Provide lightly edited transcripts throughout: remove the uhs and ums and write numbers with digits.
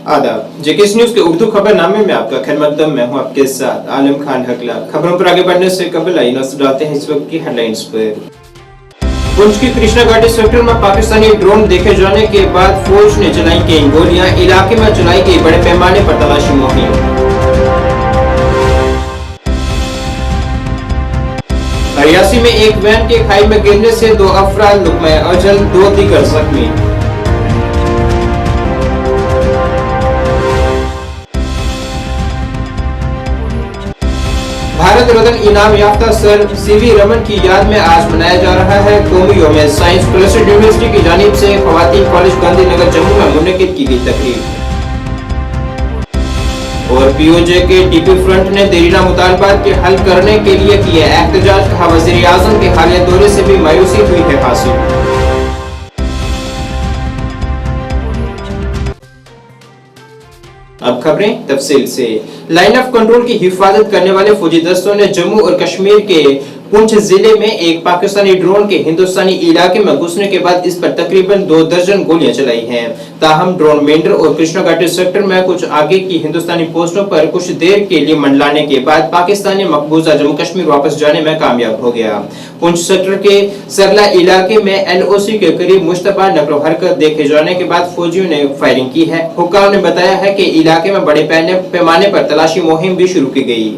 आदाब। JKS news के उर्दू खबरनामे में आपका खैर मकदम। मैं हूं आपके साथ आलम खान हकला। खबरों पर आगे बढ़ने से कबल आइए नजर डालते हैं इस वक्त की हेडलाइंस पर। पुंछ की कृष्णा घाटी सेक्टर में पाकिस्तानी ड्रोन देखे जाने के बाद फौज ने चलाई कई गोलियां। इलाके में चलाई गई बड़े पैमाने पर तलाशी मुहिम। रियासी में एक वैन के खाई में गिरने से 2 अफराद लुक़्मा अजल, 2 दीगर जख्मी। भारत रत्न इनाम याफ्ता सर सीवी रमन की याद में आज मनाया जा रहा है कौमी यौम साइंस। क्लस्टर यूनिवर्सिटी की जानिब से खवातीन कॉलेज गांधीनगर जम्मू में मुनक्किद की गई तकरीब। और पीओजे के टीपी फ्रंट ने देरीना मुतालबात के हल करने के लिए किए एहतजाज। कहा वज़ीर आज़म के हालिया दौरे से भी मायूसी हुई है हासिल। अब खबरें तफसील से। लाइन ऑफ कंट्रोल की हिफाजत करने वाले फौजी दस्तों ने जम्मू और कश्मीर के पुंछ जिले में एक पाकिस्तानी ड्रोन के हिंदुस्तानी इलाके में घुसने के बाद इस पर तकरीबन 2 दर्जन गोलियां चलाई हैं। ताहम ड्रोन मेंढर और कृष्णा घाटी सेक्टर में कुछ आगे की हिंदुस्तानी पोस्टों पर कुछ देर के लिए मंडलाने के बाद पाकिस्तानी मकबूजा जम्मू कश्मीर वापस जाने में कामयाब हो गया। पुंछ सेक्टर के सरला इलाके में एलओसी के करीब मुश्तबा नकलो हरकत देखे जाने के बाद फौजियों ने फायरिंग की है। हुक्काम ने बताया है कि इलाके में बड़े पैमाने पर तलाशी मुहिम भी शुरू की गई।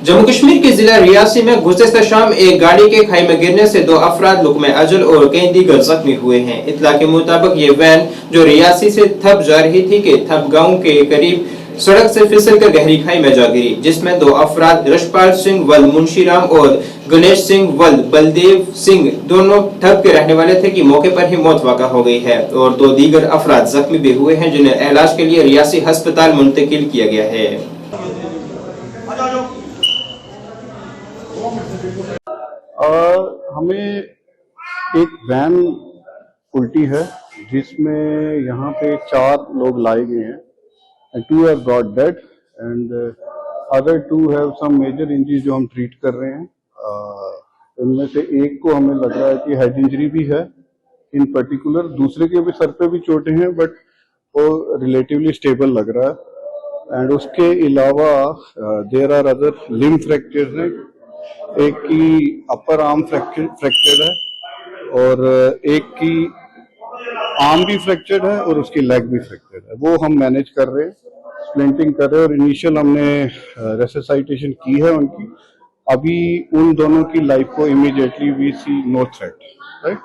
जम्मू कश्मीर के जिला रियासी में गुज़िश्ता शाम एक गाड़ी के खाई में गिरने से 2 अफराद लुक़्मा अजल और कई दीगर जख्मी हुए हैं। इत्तला के मुताबिक ये वैन जो रियासी से थप जा रही थी कि थप गांव के करीब सड़क से फिसलकर गहरी खाई में जा गिरी, जिसमें 2 अफराद रशपाल सिंह वल मुंशीराम और गणेश सिंह वल बलदेव सिंह दोनों ठप के रहने वाले थे कि मौके पर ही मौत वाक़ा हो गई है और 2 दीगर अफराद जख्मी भी हुए हैं, जिन्हें इलाज के लिए रियासी अस्पताल मुंतकिल किया गया है। हमें एक वैन उल्टी है जिसमें यहाँ पे 4 लोग लाए गए हैं and 2 have got dead and other 2 have some major injuries जो हम ट्रीट कर रहे हैं। इनमें से एक को हमें लग रहा है कि हेड इंजरी भी है इन पर्टिकुलर, दूसरे के भी सर पे भी चोटें हैं बट वो रिलेटिवली स्टेबल लग रहा है। एंड उसके अलावा there are other limb fractures हैं। एक की अपर आर्म फ्रैक्चर्ड है और एक की आर्म भी फ्रैक्चर्ड है और उसकी लेग भी फ्रैक्चर्ड है। वो हम मैनेज कर रहे हैं, स्प्लिंटिंग कर रहे हैं और इनिशियल हमने रेसिसाइटेशन की है उनकी। अभी उन दोनों की लाइफ को immediately we see no threat, right.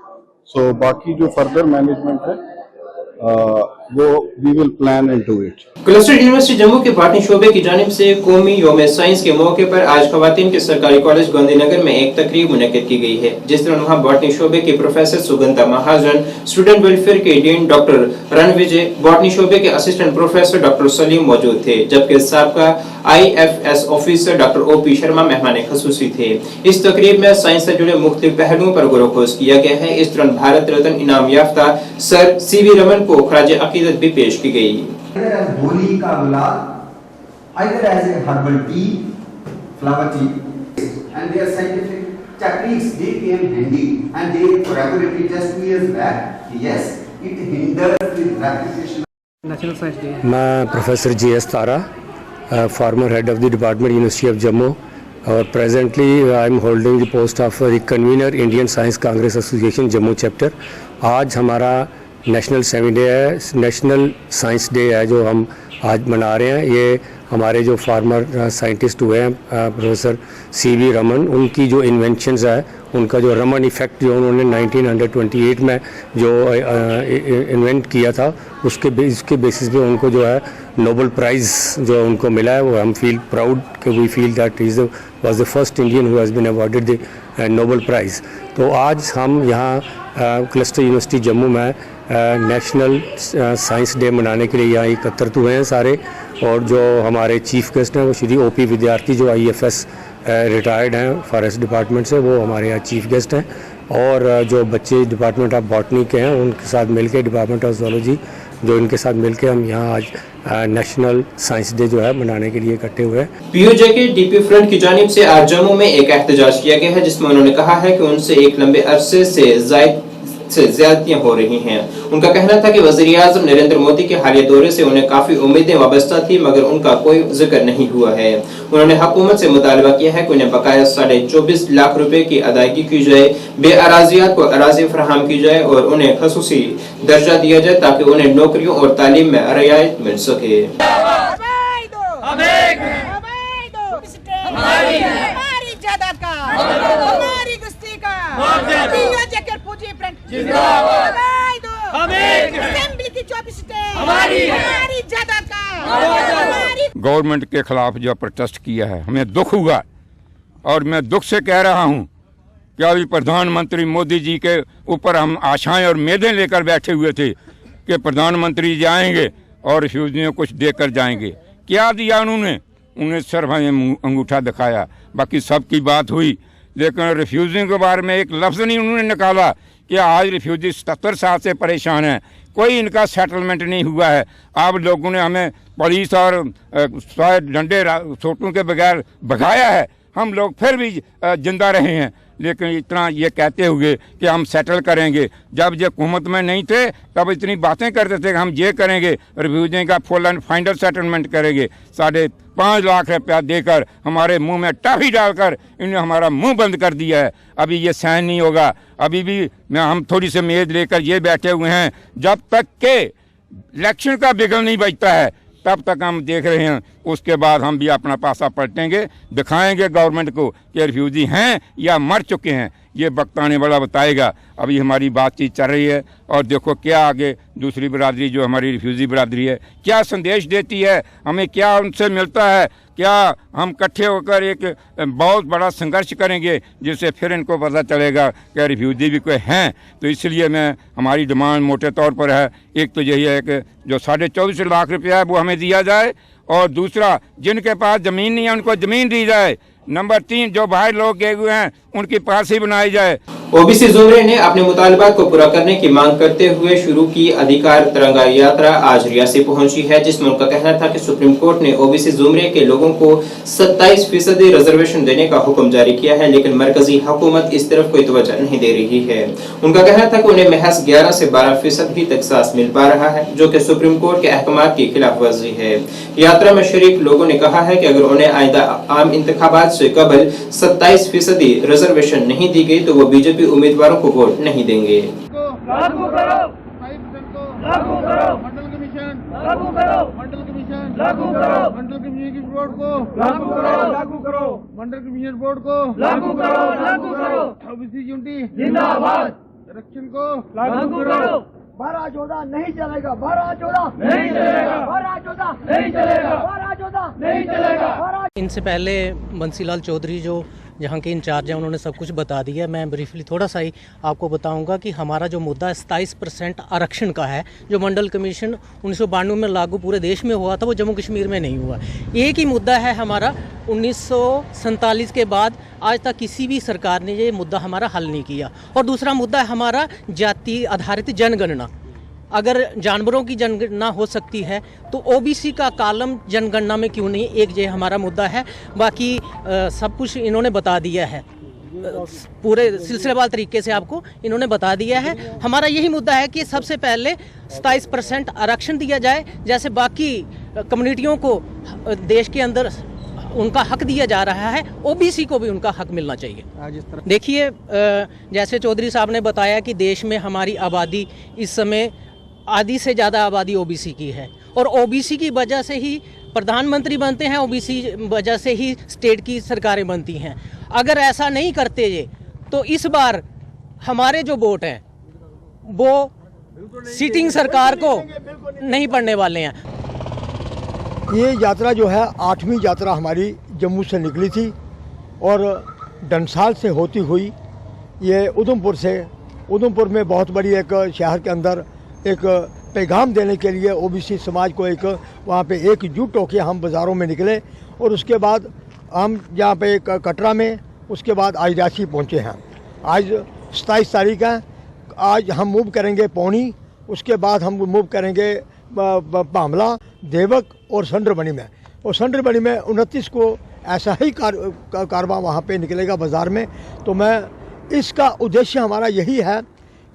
So बाकी जो फर्दर मैनेजमेंट है वो we will plan and do it. Cluster university Jammu के बॉटनी शोबे की जानिब से कौमी यौम साइंस के मौके पर आज खवातीन के सरकारी कॉलेज गांधीनगर में एक तकरीब मुनक्किद की गई है, जिस दौरान वहां बॉटनी शोबे के प्रोफेसर सुगंधा महाजन, स्टूडेंट वेलफेयर के डीन डॉक्टर रणविजय, बॉटनी शोबे के असिस्टेंट प्रोफेसर डॉक्टर सलीम मौजूद थे, जबकि साबका IFS officer doctor OP Sharma मेहमान खसूसी थे। इस तकरीब में साइंस से जुड़े मुख्तलिफ पहलुओं पर गौर किया गया है। इस दौरान भारत रत्न इनाम याफ्ता सर CV रमन को खराज अकीदत भी पेश की गई। होली का गुलाब, either as a herbal tea, flower tea, and their scientific techniques they came handy, and they corroborated just 2 years back. Yes, it hinders the replication. National Science Day. मैं professor GS Tara, former head of the department University of Jammu, और presently I am holding the post of the convener Indian Science Congress Association Jammu chapter। आज हमारा national science day है जो हम आज मना रहे हैं। ये हमारे जो फार्मर साइंटिस्ट हुए हैं प्रोफेसर CV रमन, उनकी जो इन्वेंशंस है, उनका जो रमन इफ़ेक्ट जो उन्होंने 1928 में जो इन्वेंट किया था, उसके बेसिस पे उनको जो है नोबेल प्राइज़ जो उनको मिला है, वो हम फील प्राउड कि we feel that is was the first Indian who has been awarded the Nobel Prize. तो आज हम यहाँ क्लस्टर यूनिवर्सिटी जम्मू में नेशनल साइंस डे मनाने के लिए यहाँ एकत्रित हुए हैं सारे, और जो हमारे चीफ गेस्ट हैं वो श्री OP विद्यार्थी जो IFS रिटायर्ड हैं फॉरेस्ट डिपार्टमेंट से, वो हमारे यहाँ चीफ गेस्ट हैं। और जो बच्चे डिपार्टमेंट ऑफ बॉटनी के हैं उनके साथ मिलकर डिपार्टमेंट ऑफ ज़ूलॉजी जो इनके साथ मिलकर हम यहाँ आज नेशनल साइंस डे जो है मनाने के लिए इकट्ठे हुए हैं। पीयूजे के डीपी फ्रंट की जानिब से आज जम्मू में एक एहतजाज किया गया है जिसमें उन्होंने कहा है कि उनसे एक लंबे अरसे से ज्यादतियां हो रही हैं। उनका कहना था कि वज़ीर-ए-आज़म नरेंद्र मोदी के हालिया दौरे से उन्हें काफी उम्मीदें वाबस्ता थी मगर उनका कोई जिक्र नहीं हुआ है। उन्होंने हुकूमत से मुतालबा किया है कि उन्हें बकाया 24.5 लाख रुपए की अदायगी की जाए, बेअराजियात को अराजी फराहम की जाए और उन्हें खसूसी दर्जा दिया जाए ताकि उन्हें नौकरियों और तालीम में रियायत मिल सके। गवर्नमेंट के खिलाफ जो प्रोटेस्ट किया है हमें दुख हुआ और मैं दुख से कह रहा हूं कि अभी प्रधानमंत्री मोदी जी के ऊपर हम आशाएं और उम्मीदें लेकर बैठे हुए थे कि प्रधानमंत्री जाएंगे और रिफ्यूजियों को कुछ देकर जाएंगे। क्या दिया उन्होंने? उन्हें सिर्फ हमें अंगूठा दिखाया, बाकी सबकी बात हुई लेकिन रिफ्यूजियों के बारे में एक लफ्ज़ नहीं उन्होंने निकाला कि आज रिफ्यूजी 77 साल से परेशान हैं, कोई इनका सेटलमेंट नहीं हुआ है। आप लोगों ने हमें पुलिस और डंडे सोटों के बगैर भगाया है, हम लोग फिर भी जिंदा रहे हैं। लेकिन इतना ये कहते हुए कि हम सेटल करेंगे, जब ये हुकूमत में नहीं थे तब इतनी बातें करते थे कि हम ये करेंगे, रिफ्यूजी का फुल एंड फाइनल सेटलमेंट करेंगे। 5.5 लाख रुपया देकर हमारे मुंह में टाफी डालकर इन्होंने हमारा मुंह बंद कर दिया है। अभी ये सहन नहीं होगा। अभी भी हम थोड़ी सी उम्मीद लेकर ये बैठे हुए हैं, जब तक के इलेक्शन का बिगल नहीं बजता है तब तक हम देख रहे हैं। उसके बाद हम भी अपना पासा पलटेंगे, दिखाएंगे गवर्नमेंट को कि रिफ्यूजी हैं या मर चुके हैं। ये वक्त आने वाला बताएगा। अभी हमारी बातचीत चल रही है और देखो क्या आगे दूसरी बिरादरी जो हमारी रिफ्यूजी बिरादरी है क्या संदेश देती है, हमें क्या उनसे मिलता है। क्या हम इकट्ठे होकर एक बहुत बड़ा संघर्ष करेंगे जिससे फिर इनको पता चलेगा कि रिफ्यूजी भी कोई हैं। तो इसलिए हमारी डिमांड मोटे तौर पर है, एक तो यही है कि जो 24.5 लाख रुपया है वो हमें दिया जाए और दूसरा जिनके पास ज़मीन नहीं है उनको ज़मीन दी जाए। नंबर 3 जो बाहर लोग गए हुए हैं उनकी पासी बनाई जाए। ओबीसी जुमरे ने अपने मुतालबात को पूरा करने की मांग करते हुए शुरू की अधिकार तिरंगा यात्रा आज रियासी पहुंची है जिसमें उनका कहना था कि सुप्रीम कोर्ट ने ओबीसी जुमरे के लोगों को 27% रिजर्वेशन देने का हुक्म जारी किया है लेकिन मरकजी हुकूमत इस तरफ कोई तवज्जो नहीं दे रही है। उनका कहना था कि उन्हें महज 11 से 12% ही तक सांस मिल पा रहा है जो कि सुप्रीम कोर्ट के अहकामात की खिलाफ वर्जी है। यात्रा में शरीक लोगों ने कहा है कि अगर उन्हें आइंदा आम इंतखाबात से कबल 27% रिजर्वेशन नहीं दी गई तो वो बीजेपी उम्मीदवारों को वोट नहीं देंगे। लागू करो, लागू करो, मंडल कमीशन लागू करो, मंडल कमीशन लागू करो, मंडल कमीशन बोर्ड को लागू करो, लागू करो, मंडल कमीशन बोर्ड को लागू करो, लागू करो, ओबीसी यूनिटी जिंदाबाद, आरक्षण को लागू करो। 12-14 नहीं चलेगा, 12-14 नहीं चलेगा, 12-14 नहीं चलेगा, 12-14 नहीं चलेगा। इनसे पहले बंसीलाल चौधरी जो यहाँ के इंचार्ज हैं उन्होंने सब कुछ बता दिया। मैं ब्रीफली थोड़ा सा ही आपको बताऊंगा कि हमारा जो मुद्दा 27% आरक्षण का है जो मंडल कमीशन 1992 में लागू पूरे देश में हुआ था वो जम्मू कश्मीर में नहीं हुआ। एक ही मुद्दा है हमारा, 1947 के बाद आज तक किसी भी सरकार ने ये मुद्दा हमारा हल नहीं किया। और दूसरा मुद्दा है हमारा जाति आधारित जनगणना। अगर जानवरों की जनगणना हो सकती है तो ओबीसी का कॉलम जनगणना में क्यों नहीं, एक ये हमारा मुद्दा है। बाकी सब कुछ इन्होंने बता दिया है, पूरे सिलसिलेवार तरीके से आपको इन्होंने बता दिया है। हमारा यही मुद्दा है कि सबसे पहले 27% आरक्षण दिया जाए, जैसे बाकी कम्युनिटियों को देश के अंदर उनका हक दिया जा रहा है, ओबीसी को भी उनका हक मिलना चाहिए। देखिए जैसे चौधरी साहब ने बताया कि देश में हमारी आबादी इस समय आधी से ज़्यादा आबादी ओबीसी की है और ओबीसी की वजह से ही प्रधानमंत्री बनते हैं, ओबीसी वजह से ही स्टेट की सरकारें बनती हैं। अगर ऐसा नहीं करते ये तो इस बार हमारे जो वोट हैं वो सिटिंग सरकार को नहीं पड़ने वाले हैं। ये यात्रा जो है 8वीं यात्रा हमारी जम्मू से निकली थी और डंसाल से होती हुई ये उधमपुर में बहुत बड़ी एक शहर के अंदर एक पैगाम देने के लिए ओबीसी समाज को एक वहाँ पे एकजुट होकर हम बाज़ारों में निकले और उसके बाद हम यहाँ पे कटरा में, उसके बाद आज रियासी पहुँचे हैं। आज 27 तारीख है। आज हम मूव करेंगे पौनी, उसके बाद हम मूव करेंगे पामला, देवक और संडरबनी में। और संडरबनी में 29 को ऐसा ही कारवां वहाँ पे निकलेगा बाज़ार में। तो मैं इसका उद्देश्य हमारा यही है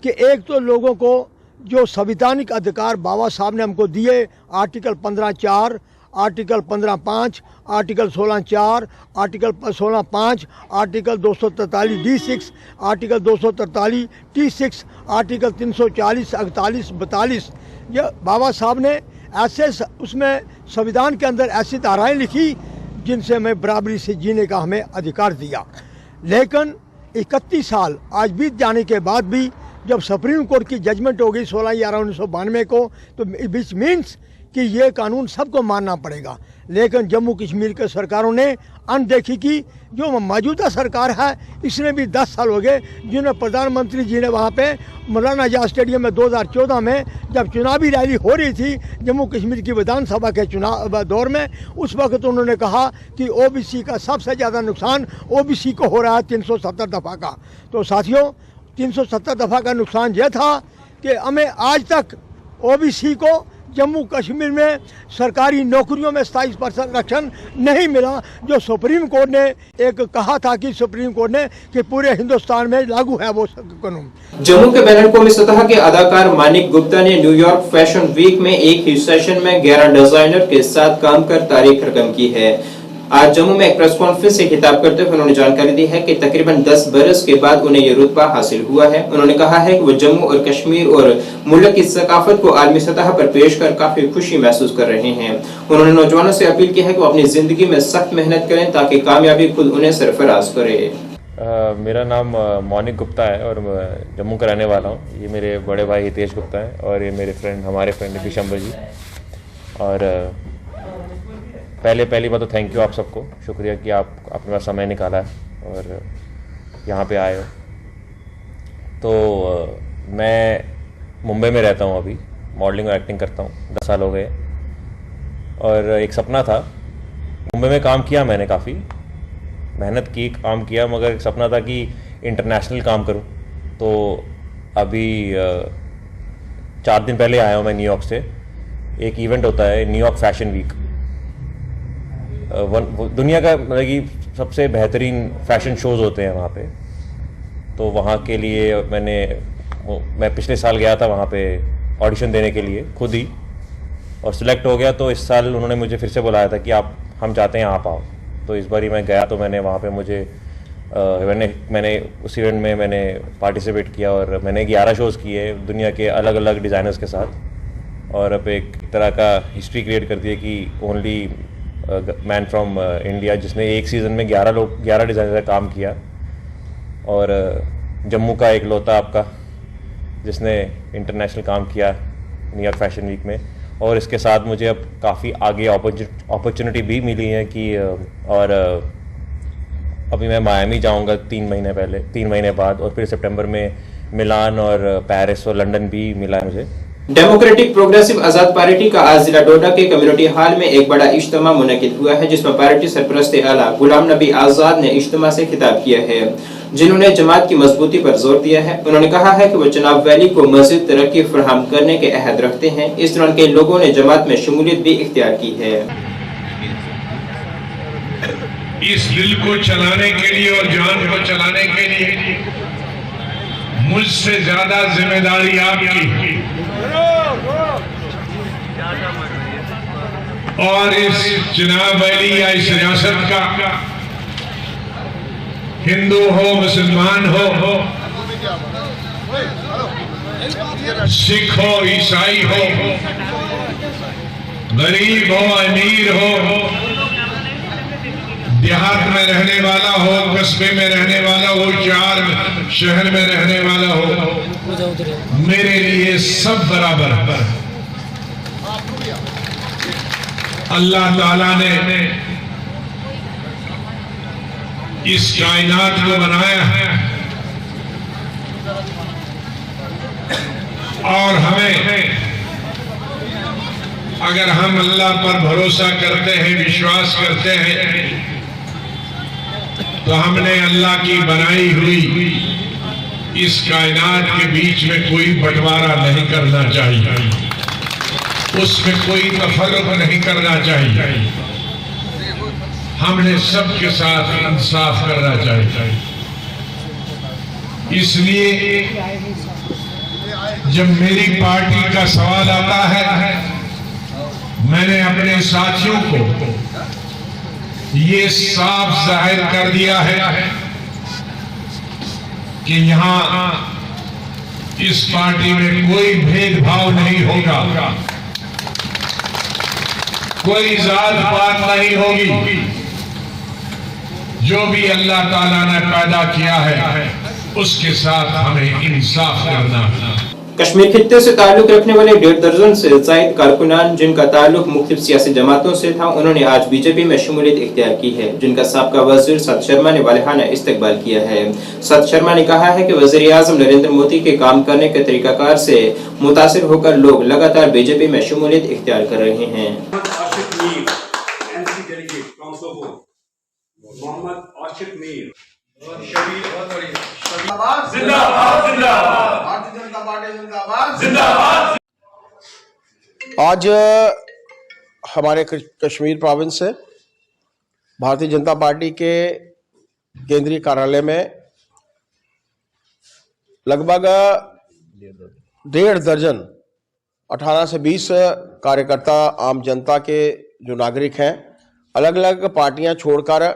कि एक तो लोगों को जो संवैधानिक अधिकार बाबा साहब ने हमको दिए, article 15(4), article 15(5), article 16(4), article 16(5), article 243 D6, article 243 T6, article 340, 48, 42, ये बाबा साहब ने ऐसे उसमें संविधान के अंदर ऐसी धाराएं लिखी जिनसे हमें बराबरी से जीने का हमें अधिकार दिया। लेकिन 31 साल आज बीत जाने के बाद भी जब सुप्रीम कोर्ट की जजमेंट हो गई 16/11/1992 को, तो विच मीन्स कि ये कानून सबको मानना पड़ेगा। लेकिन जम्मू कश्मीर के सरकारों ने अनदेखी की। जो मौजूदा सरकार है इसने भी 10 साल हो गए, जिन्हें प्रधानमंत्री जी ने वहाँ पे मौलाना आज़ाद स्टेडियम में 2014 में जब चुनावी रैली हो रही थी जम्मू कश्मीर की विधानसभा के चुनाव दौर में, उस वक्त उन्होंने कहा कि ओबीसी का सबसे ज़्यादा नुकसान ओबीसी को हो रहा है 370 दफ़ा का। तो साथियों, 370 दफ़ा का नुकसान यह था कि हमें आज तक ओबीसी को जम्मू कश्मीर में सरकारी नौकरियों में 27% आरक्षण नहीं मिला, जो सुप्रीम कोर्ट ने एक कहा था कि सुप्रीम कोर्ट ने कि पूरे हिंदुस्तान में लागू है वो कानून। जम्मू के बैन अवी सतह के अदाकार मानिक गुप्ता ने न्यूयॉर्क फैशन वीक में एक ही सेशन में 11 डिजाइनर के साथ काम कर तारीख रकम की है। आज जम्मू में एक प्रेस कॉन्फ्रेंस से खिताब करते हुए उन्होंने जानकारी दी है कि तकरीबन 10 बरस के बाद उन्हें यह रुतबा हासिल हुआ है। उन्होंने कहा है कि वो जम्मू और कश्मीर और मुल्क की सकाफत को आलमी सतह पर पेश कर काफी खुशी महसूस कर रहे हैं। उन्होंने नौजवानों से अपील की है कि वो अपनी जिंदगी में सख्त मेहनत करें ताकि कामयाबी खुद उन्हें सरफराज करे। मेरा नाम मौनिक गुप्ता है और मैं जम्मू का रहने वाला हूँ। ये मेरे बड़े भाई हितेश गुप्ता है और ये मेरे हमारे फ्रेंड दिशंबर जी। और पहली बात तो थैंक यू आप सबको, शुक्रिया कि आप अपने पास समय निकाला है और यहाँ पे आए हो। तो मैं मुंबई में रहता हूँ, अभी मॉडलिंग और एक्टिंग करता हूँ, 10 साल हो गए। और एक सपना था, मुंबई में काम किया मैंने, काफ़ी मेहनत की, काम किया, मगर एक सपना था कि इंटरनेशनल काम करूँ। तो अभी 4 दिन पहले आया हूँ मैं न्यूयॉर्क से। एक इवेंट होता है न्यूयॉर्क फैशन वीक, दुनिया का मतलब कि सबसे बेहतरीन फैशन शोज़ होते हैं वहाँ पे। तो वहाँ के लिए मैं पिछले साल गया था वहाँ पे ऑडिशन देने के लिए खुद ही, और सिलेक्ट हो गया। तो इस साल उन्होंने मुझे फिर से बुलाया था कि हम चाहते हैं आप आओ। तो इस बार ही मैं गया, तो मैंने वहाँ पे मैंने उस इवेंट में मैंने पार्टिसिपेट किया और मैंने 11 शोज़ किए दुनिया के अलग अलग डिज़ाइनर्स के साथ। और अब एक तरह का हिस्ट्री क्रिएट कर दी है कि ओनली मैन फ्रॉम इंडिया जिसने एक सीज़न में 11 डिज़ाइनर का काम किया, और जम्मू का एक लौता आपका जिसने इंटरनेशनल काम किया न्यूयॉर्क फैशन वीक में। और इसके साथ मुझे अब काफ़ी आगे अपॉर्चुनिटी भी मिली है कि और अभी मैं मायामी जाऊंगा 3 महीने बाद, और फिर सितंबर में मिलान और पेरिस और लंदन भी मिला है मुझे। डेमोक्रेटिक प्रोग्रेसिव आजाद पार्टी का आज जिला डोडा के कम्युनिटी हॉल में एक बड़ा इज्तिमा मुनक्किद हुआ है, जिसमें पार्टी सरपरस्त आला गुलाम नबी आजाद ने इज्तिमा से खिताब किया है, जिन्होंने जमात की मजबूती पर जोर दिया है। उन्होंने कहा है कि वो चुनाव वैली को मजीद तरक्की फराहम करने के अहद रखते हैं। इस दौरान कई लोगों ने जमात में शमूलियत भी इख्तियार की है। इस दिल को चलाने के लिए और जान को चलाने के लिए मुझसे ज्यादा जिम्मेदारी आपकी, और इस चुनाव वैली या इस रियासत का हिंदू हो, मुसलमान हो, सिख हो, ईसाई हो, गरीब हो, अमीर हो, देहात में रहने वाला हो, कस्बे में रहने वाला हो, शहर में रहने वाला हो, मेरे लिए सब बराबर। अल्लाह ताला ने इस कायनात को बनाया है और हमें, अगर हम अल्लाह पर भरोसा करते हैं, विश्वास करते हैं, तो हमने अल्लाह की बनाई हुई इस कायनात के बीच में कोई बंटवारा नहीं करना चाहिए, उसमें कोई तफर्रुक नहीं करना चाहिए। हमने सबके साथ इंसाफ करना चाहिए। इसलिए जब मेरी पार्टी का सवाल आता है, मैंने अपने साथियों को ये साफ जाहिर कर दिया है कि यहां इस पार्टी में कोई भेदभाव नहीं होगा, कोई जात पात नहीं होगी। जो भी अल्लाह ताला ने पैदा किया है उसके साथ हमें इंसाफ करना है। कश्मीर खित्ते से ताल्लुक रखने वाले 1.5 दर्जन से जायद कारकुनान जिनका ताल्लुक मुख्तलिफ सियासी जमातों से था, उन्होंने आज बीजेपी में शमूलियत इख्तियार की है, जिनका साबका वजीर सत शर्मा ने वालिहाना इस्तकबाल किया है। सत शर्मा ने कहा है कि वजीर आजम नरेंद्र मोदी के काम करने के तरीकाकार से मुतासिर होकर लोग लगातार बीजेपी में शमूलियत इख्तियार कर रहे हैं। आज हमारे कश्मीर प्रोविंस से भारतीय जनता पार्टी के केंद्रीय कार्यालय में लगभग 1.5 दर्जन 18 से 20 कार्यकर्ता आम जनता के जो नागरिक हैं अलग अलग पार्टियां छोड़कर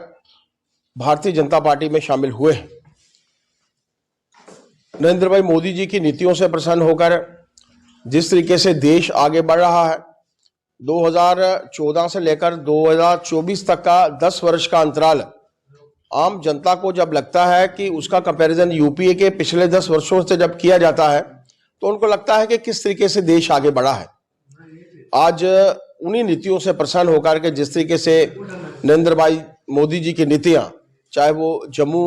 भारतीय जनता पार्टी में शामिल हुए। नरेंद्र भाई मोदी जी की नीतियों से प्रसन्न होकर जिस तरीके से देश आगे बढ़ रहा है, 2014 से लेकर 2024 तक का 10 वर्ष का अंतराल आम जनता को जब लगता है कि उसका कंपैरिजन यूपीए के पिछले 10 वर्षों से जब किया जाता है तो उनको लगता है कि किस तरीके से देश आगे बढ़ा है। आज उन्हीं नीतियों से प्रसन्न होकर के जिस तरीके से नरेंद्र भाई मोदी जी की नीतियां, चाहे वो जम्मू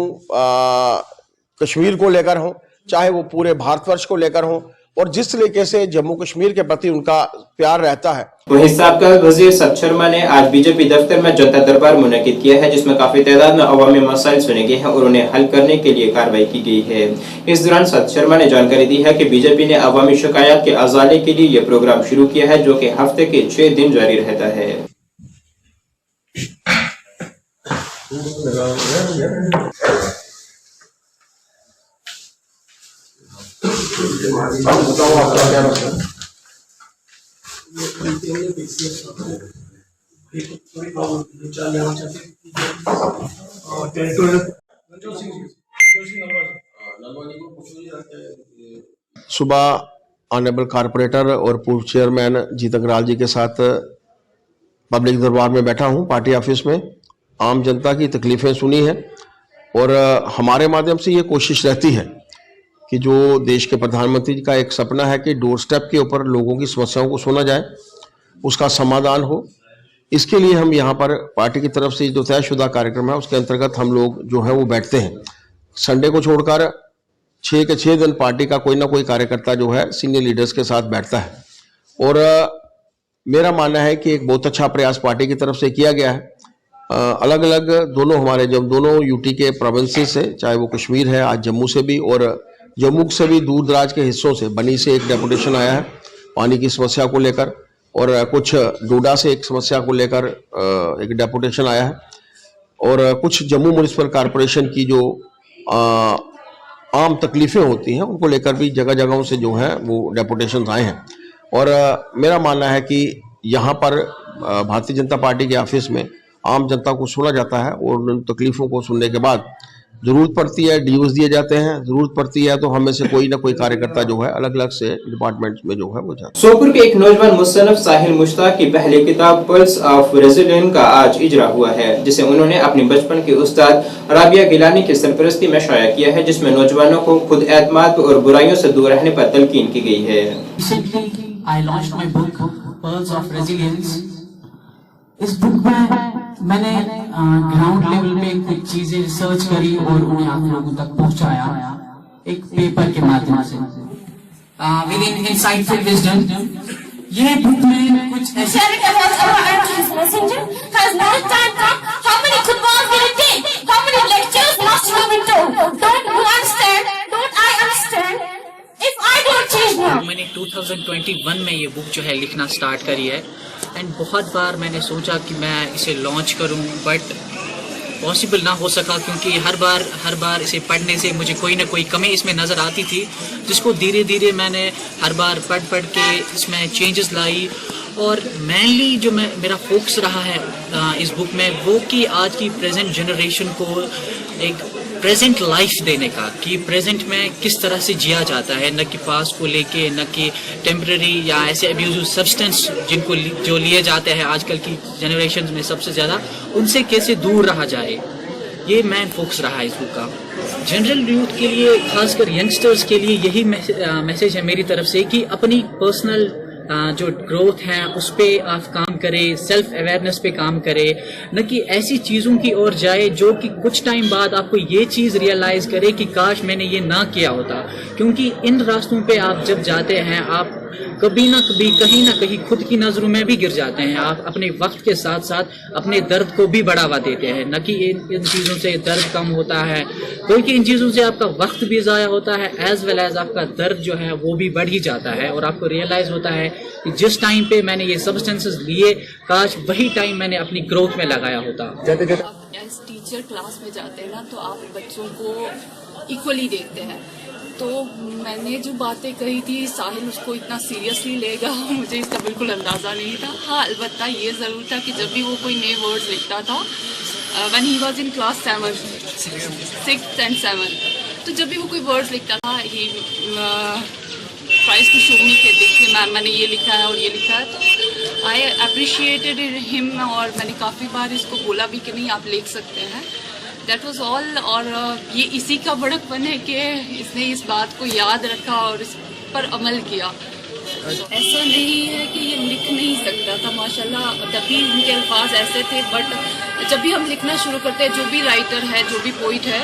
कश्मीर को लेकर हों, चाहे वो पूरे भारतवर्ष को लेकर हों, और जिस तरीके से जम्मू कश्मीर के प्रति उनका प्यार रहता है। वहीं साबका वजीर सत शर्मा ने आज बीजेपी दफ्तर में जनता दरबार मुनक्किद किया है, जिसमें काफी तादाद में अवामी मसाइल सुने गए हैं और उन्हें हल करने के लिए कार्रवाई की गई है। इस दौरान सत शर्मा ने जानकारी दी है कि बीजेपी ने अवामी शिकायत के अजाले के लिए यह प्रोग्राम शुरू किया है, जो कि हफ्ते के 6 दिन जारी रहता है। सुबह ऑनरेबल कारपोरेटर और पूर्व चेयरमैन जीत अग्रवाल जी के साथ पब्लिक दरबार में बैठा हूं, पार्टी ऑफिस में। आम जनता की तकलीफें सुनी है और हमारे माध्यम से ये कोशिश रहती है कि जो देश के प्रधानमंत्री का एक सपना है कि डोर स्टेप के ऊपर लोगों की समस्याओं को सुना जाए, उसका समाधान हो। इसके लिए हम यहाँ पर पार्टी की तरफ से जो तयशुदा कार्यक्रम है उसके अंतर्गत हम लोग जो है वो बैठते हैं। संडे को छोड़कर 6 के 6 दिन पार्टी का कोई ना कोई कार्यकर्ता जो है सीनियर लीडर्स के साथ बैठता है और मेरा मानना है कि एक बहुत अच्छा प्रयास पार्टी की तरफ से किया गया है। अलग अलग दोनों हमारे जब दोनों यूटी के प्रोविंसेस से, चाहे वो कश्मीर है, आज जम्मू से भी और जम्मू से भी दूर दराज के हिस्सों से बनी से एक डेपुटेशन आया है पानी की समस्या को लेकर, और कुछ डोडा से एक समस्या को लेकर एक डेपुटेशन आया है, और कुछ जम्मू म्युनिसिपल कॉरपोरेशन की जो आम तकलीफें होती हैं उनको लेकर भी जगह जगहों से जो है वो डेपुटेशन आए हैं। और मेरा मानना है कि यहाँ पर भारतीय जनता पार्टी के ऑफिस में आम जनता को सुना जाता है और उन तकलीफों को सुनने के बाद जरूरत पड़ती है ड्यूज दिए जाते हैं, जरूरत पड़ती है तो हमें से कोई ना कोई कार्यकर्ता जो है अलग अलग से डिपार्टमेंट में जो है वो जाता है। सोपुर के एक नौजवान मुसन्निफ साहिल मुश्ताक की पहली किताब पल्स ऑफ रेजिलियंस का आज इजरा हुआ है, जिसे उन्होंने अपने बचपन के उस्ताद राबिया गिलानी की सरपरस्ती में शाया किया है, जिसमें नौजवानों को खुद एतमाद और बुराइयों से दूर रहने पर तलकीन की गई है। I launched my book Pearls of Resilience. इस बुक में मैंने ग्राउंड लेवल पे कुछ चीजें रिसर्च करी और उन्हें आप लोगों तक पहुंचाया एक पेपर के माध्यम से विद इन इनसाइटफुल विजडम। ये बुक में कुछ ऐसे मैंने 2021 में ये बुक जो है लिखना स्टार्ट करी है एंड बहुत बार मैंने सोचा कि मैं इसे लॉन्च करूं बट पॉसिबल ना हो सका क्योंकि हर बार इसे पढ़ने से मुझे कोई ना कोई कमी इसमें नज़र आती थी जिसको धीरे धीरे मैंने हर बार पढ़ के इसमें चेंजेस लाई और मेनली जो मेरा फोकस रहा है इस बुक में वो कि आज की प्रेजेंट जनरेशन को एक प्रेजेंट लाइफ देने का कि प्रेजेंट में किस तरह से जिया जाता है न कि पास्ट को लेके न कि टेम्परेरी या ऐसे अब्यूजिव सब्सटेंस जिनको जो लिए जाते हैं आजकल की जनरेशन में सबसे ज़्यादा उनसे कैसे दूर रहा जाए ये मेन फोकस रहा है इस बुक का। जनरल यूथ के लिए खासकर यंगस्टर्स के लिए यही मैसेज है मेरी तरफ से कि अपनी पर्सनल जो ग्रोथ है उस पर आप काम करें, सेल्फ अवेयरनेस पे काम करें, न कि ऐसी चीज़ों की ओर जाए जो कि कुछ टाइम बाद आपको ये चीज़ रियलाइज करे कि काश मैंने ये ना किया होता क्योंकि इन रास्तों पे आप जब जाते हैं आप कभी ना कभी कहीं ना कहीं खुद की नज़रों में भी गिर जाते हैं। आप अपने वक्त के साथ साथ अपने दर्द को भी बढ़ावा देते हैं न कि इन चीज़ों से दर्द कम होता है क्योंकि इन चीज़ों से आपका वक्त भी ज़ाया होता है एज वेल एज आपका दर्द जो है वो भी बढ़ ही जाता है और आपको रियलाइज़ होता है कि जिस टाइम पे मैंने ये सब्सटेंसेस लिए काश वही टाइम मैंने अपनी ग्रोथ में लगाया होता। आप एज टीचर क्लास में जाते हैं ना तो आप बच्चों को इक्वली देखते हैं तो मैंने जो बातें कही थी साहिल उसको इतना सीरियसली लेगा मुझे इसका बिल्कुल अंदाज़ा नहीं था। हाँ अलबत्ता ये ज़रूर था कि जब भी वो कोई नए वर्ड्स लिखता था when he was in class 6th and 7th तो जब भी वो कोई वर्ड्स लिखता था he tries to show me कि देखिए मैम मैंने ये लिखा है और ये लिखा है तो आई अप्रिशिएटेड हिम और मैंने काफ़ी बार इसको बोला भी कि नहीं आप लिख सकते हैं। दैट वाज ऑल और ये इसी का बड़कपन है कि इसने इस बात को याद रखा और इस पर अमल किया। ऐसा नहीं है कि ये लिख नहीं सकता था माशाल्लाह तभी उनके अल्फाज ऐसे थे बट जब भी हम लिखना शुरू करते हैं जो भी राइटर है जो भी पोइट है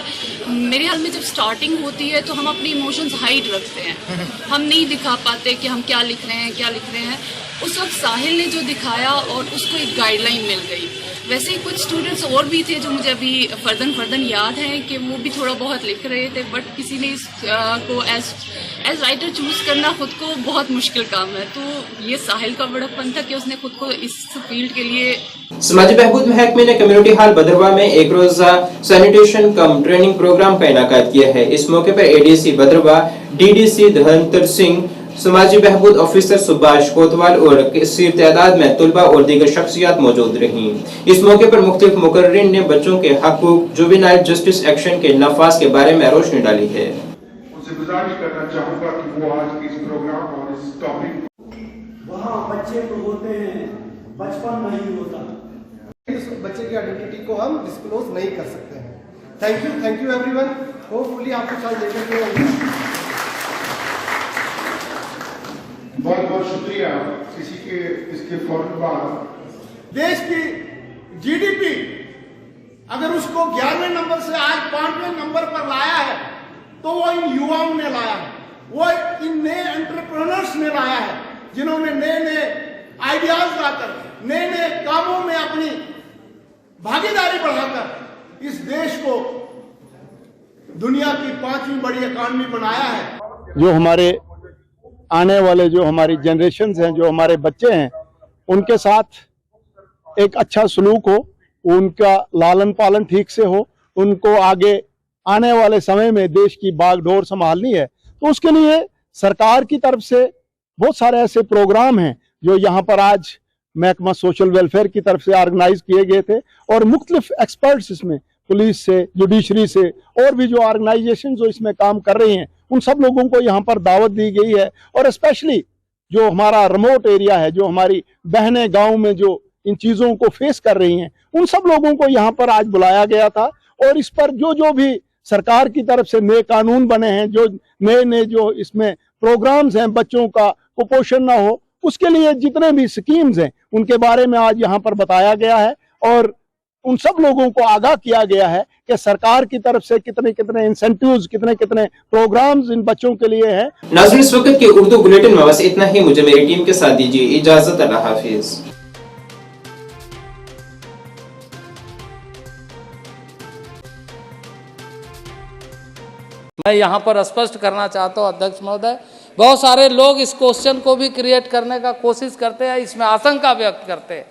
मेरे ख्याल में जब स्टार्टिंग होती है तो हम अपनी इमोशंस हाइड रखते हैं हम नहीं दिखा पाते कि हम क्या लिख रहे हैं उस वक्त साहिल ने जो दिखाया और उसको एक गाइडलाइन मिल गई। वैसे ही कुछ स्टूडेंट्स और भी थे जो मुझे अभी फर्दन याद है कि वो भी थोड़ा बहुत लिख रहे थे बट किसी ने को एज राइटर चूज करना खुद को बहुत मुश्किल काम है तो ये साहिल का बड़प्पन था कि उसने खुद को इस फील्ड के लिए। समाजी बहबूद महकमे ने कम्युनिटी हॉल भद्रवा में एक रोजा सैनिटेशन कम ट्रेनिंग प्रोग्राम का इनेकाद किया है। इस मौके पर एडीसी भद्रवा डीडीसी धनंतर सिंह समाजी बहबूद ऑफिसर सुभाष कोतवाल और कसीर तादाद में तुलबा और दीगर शख्सियात मौजूद रहीं। इस मौके पर मुख्तलिफ मुकर्रिरीन ने बच्चों के हकूक जुवेनाइल जस्टिस एक्शन के नफाज के बारे में रोशनी डाली है। उनसे गुजारिश करना चाहूंगा कि वो आज के इस प्रोग्राम और इस टॉपिक वहाँ बच्चे तो होते हैं बचपन नहीं होता बच्चे की आइडेंटिटी को हम डिस्क्लोज नहीं कर सकते हैं। Thank you everyone. होपफुली आपको कल देखने को बहुत बहुत शुक्रिया। इसके फौरन बाद देश की जीडीपी अगर उसको 11वें नंबर से आज 5वें नंबर पर लाया है तो वो इन युवाओं ने लाया है वो इन नए एंटरप्रेन्योर्स ने लाया है जिन्होंने नए आइडियाज लाकर नए कामों में अपनी भागीदारी बढ़ाकर इस देश को दुनिया की 5वीं बड़ी इकॉनमी बनाया है। जो हमारे आने वाले जो हमारी जनरेशन्स हैं जो हमारे बच्चे हैं उनके साथ एक अच्छा सलूक हो उनका लालन पालन ठीक से हो उनको आगे आने वाले समय में देश की बागडोर संभालनी है तो उसके लिए सरकार की तरफ से बहुत सारे ऐसे प्रोग्राम हैं जो यहाँ पर आज महकमा सोशल वेलफेयर की तरफ से ऑर्गेनाइज किए गए थे और मुख्तलिफ एक्सपर्ट्स इसमें पुलिस से जुडिशरी से और भी जो ऑर्गेनाइजेशन जो इसमें काम कर रही हैं उन सब लोगों को यहाँ पर दावत दी गई है और स्पेशली जो हमारा रिमोट एरिया है जो हमारी बहनें गांव में जो इन चीज़ों को फेस कर रही हैं उन सब लोगों को यहाँ पर आज बुलाया गया था और इस पर जो भी सरकार की तरफ से नए कानून बने हैं जो नए जो इसमें प्रोग्राम्स हैं बच्चों का कुपोषण ना हो उसके लिए जितने भी स्कीम्स हैं उनके बारे में आज यहाँ पर बताया गया है और उन सब लोगों को आगाह किया गया है कि सरकार की तरफ से कितने इंसेंटिव्स कितने प्रोग्राम्स इन बच्चों के लिए हैं। नाज़रीन इस वक्त के उर्दू बुलेटिन में बस इतना ही। मुझे मेरी टीम के साथ दीजिए इजाजत। अल्लाह हाफिज। मैं यहाँ पर स्पष्ट करना चाहता हूँ अध्यक्ष महोदय बहुत सारे लोग इस क्वेश्चन को भी क्रिएट करने का कोशिश करते हैं, इसमें आशंका व्यक्त करते हैं